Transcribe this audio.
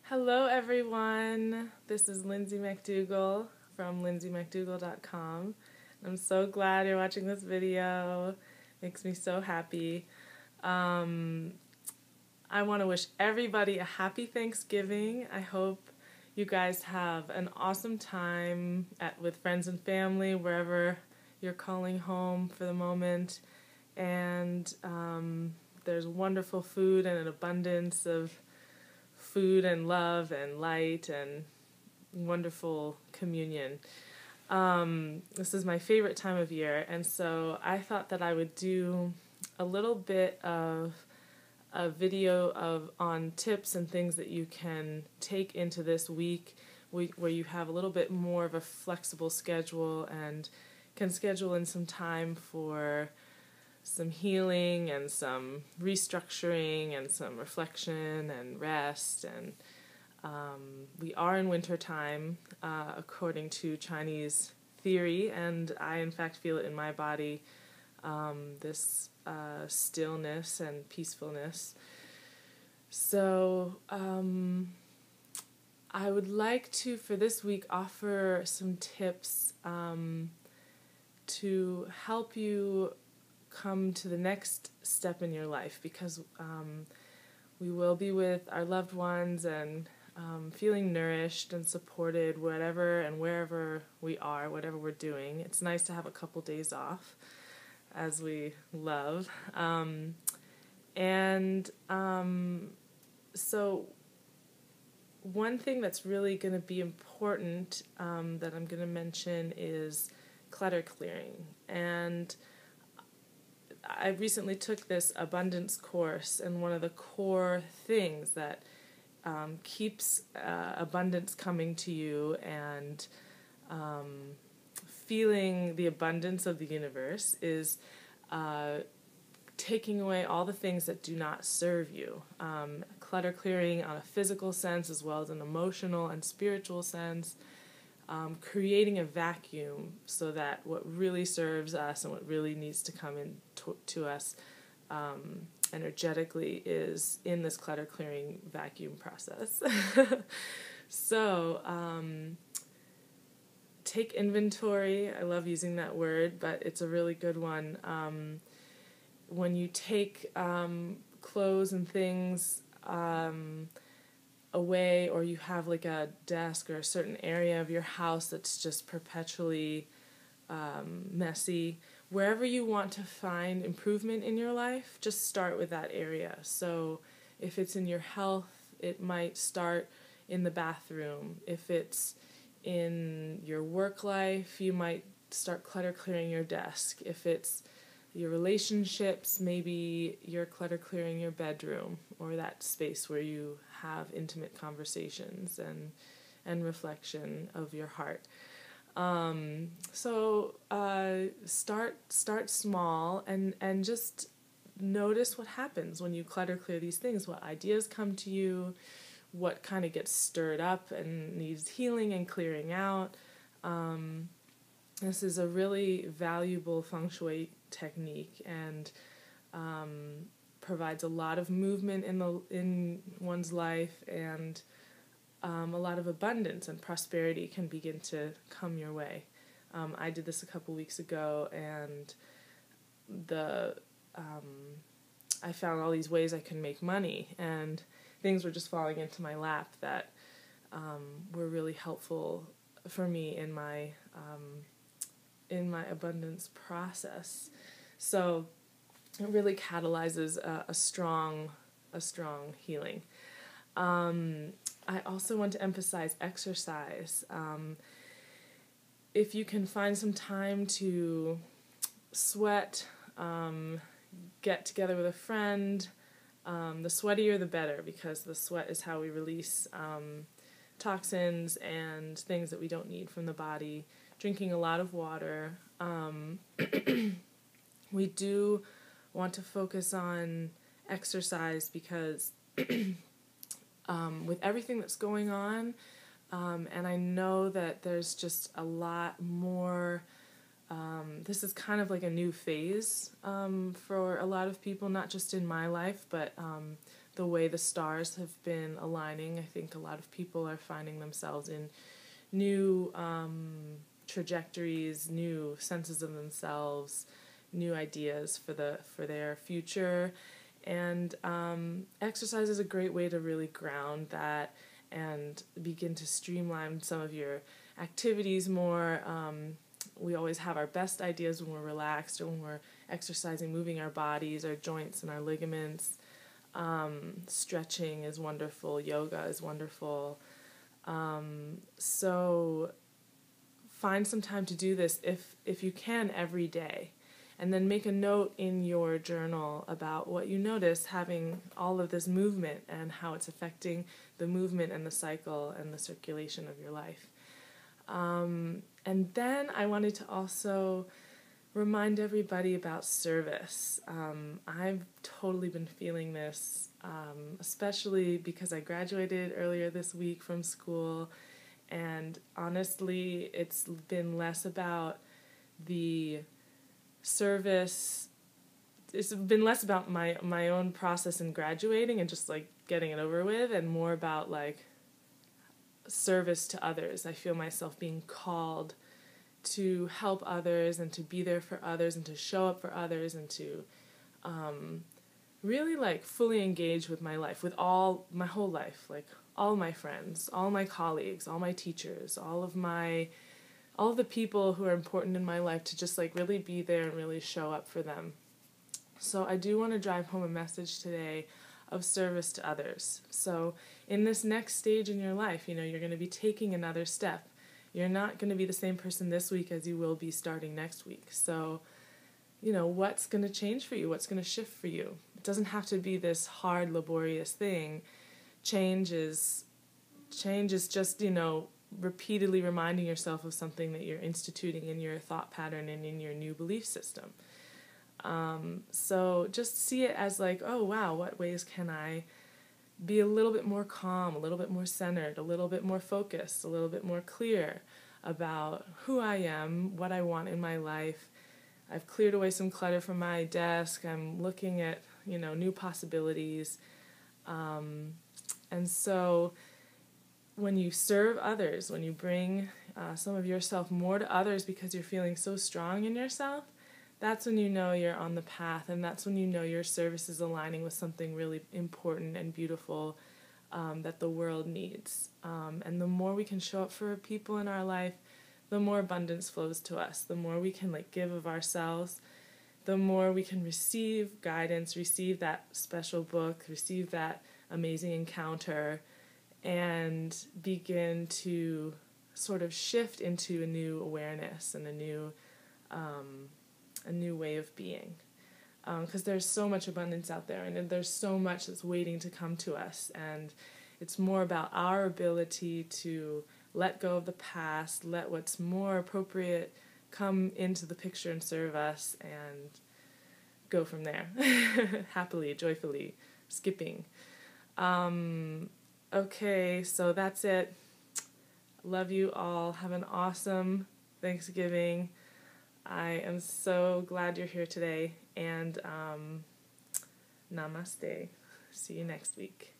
Hello everyone, this is Lindsay MacDougall from lindsaymacdougall.com. I'm so glad you're watching this video, makes me so happy. I want to wish everybody a happy Thanksgiving. I hope you guys have an awesome time with friends and family, wherever you're calling home for the moment. And there's wonderful food and an abundance of food and love and light and wonderful communion. This is my favorite time of year, and so I thought that I would do a little bit of a video on tips and things that you can take into this week where you have a little bit more of a flexible schedule and can schedule in some time for some healing and some restructuring and some reflection and rest. And we are in winter time according to Chinese theory, and I in fact feel it in my body, this stillness and peacefulness. So I would like to, for this week, offer some tips to help you come to the next step in your life, because we will be with our loved ones and feeling nourished and supported whatever and wherever we are, whatever we're doing. It's nice to have a couple days off, as we love. So one thing that's really going to be important that I'm going to mention is clutter clearing. And I recently took this abundance course, and one of the core things that keeps abundance coming to you and feeling the abundance of the universe is taking away all the things that do not serve you. Clutter clearing on a physical sense as well as an emotional and spiritual sense. Creating a vacuum so that what really serves us and what really needs to come in to us energetically is in this clutter clearing vacuum process. So take inventory. I love using that word, but it's a really good one. When you take clothes and things away, or you have like a desk or a certain area of your house that's just perpetually messy, wherever you want to find improvement in your life, just start with that area. So if it's in your health, it might start in the bathroom. If it's in your work life, you might start clutter clearing your desk. If it's your relationships, maybe you're clutter clearing your bedroom or that space where you have intimate conversations and reflection of your heart. So start small and just notice what happens when you clutter clear these things, what ideas come to you, what kind of gets stirred up and needs healing and clearing out. This is a really valuable Feng Shui technique, and provides a lot of movement in one's life, and a lot of abundance and prosperity can begin to come your way. I did this a couple weeks ago, and I found all these ways I can make money, and things were just falling into my lap that were really helpful for me in my abundance process. So it really catalyzes a strong healing. I also want to emphasize exercise. If you can find some time to sweat, get together with a friend, the sweatier the better, because the sweat is how we release toxins and things that we don't need from the body. Drinking a lot of water. We do want to focus on exercise because with everything that's going on, and I know that there's just a lot more, this is kind of like a new phase for a lot of people, not just in my life, but the way the stars have been aligning. I think a lot of people are finding themselves in new trajectories, new senses of themselves, new ideas for their future. And exercise is a great way to really ground that and begin to streamline some of your activities more. We always have our best ideas when we're relaxed or when we're exercising, moving our bodies, our joints and our ligaments. Stretching is wonderful. Yoga is wonderful. So find some time to do this if you can every day. And then make a note in your journal about what you notice having all of this movement and how it's affecting the movement and the cycle and the circulation of your life. And then I wanted to also remind everybody about service. I've totally been feeling this, especially because I graduated earlier this week from school, and honestly, it's been less about the service. It's been less about my own process in graduating and just like getting it over with, and more about like service to others. I feel myself being called to help others and to be there for others and to show up for others and to really like fully engage with my life, with my whole life, like all my friends, all my colleagues, all my teachers, all of the people who are important in my life, to just like really be there and really show up for them. So I do want to drive home a message today of service to others. So in this next stage in your life, you're going to be taking another step. You're not going to be the same person this week as you will be starting next week. So, what's going to change for you? What's going to shift for you? It doesn't have to be this hard, laborious thing. Change is just, repeatedly reminding yourself of something that you're instituting in your thought pattern and in your new belief system. So just see it as like, oh wow, what ways can I be a little bit more calm, a little bit more centered, a little bit more focused, a little bit more clear about who I am, what I want in my life. I've cleared away some clutter from my desk. I'm looking at, new possibilities. And so when you serve others, when you bring some of yourself more to others because you're feeling so strong in yourself, that's when you're on the path, and that's when your service is aligning with something really important and beautiful that the world needs. And the more we can show up for people in our life, the more abundance flows to us. The more we can give of ourselves, the more we can receive guidance, receive that special book, receive that amazing encounter, and begin to sort of shift into a new awareness and a new way of being. Because there's so much abundance out there, and there's so much that's waiting to come to us, and it's more about our ability to let go of the past, let what's more appropriate come into the picture and serve us, and go from there. Happily, joyfully, skipping. Okay, so that's it. Love you all. Have an awesome Thanksgiving. I am so glad you're here today, and namaste. See you next week.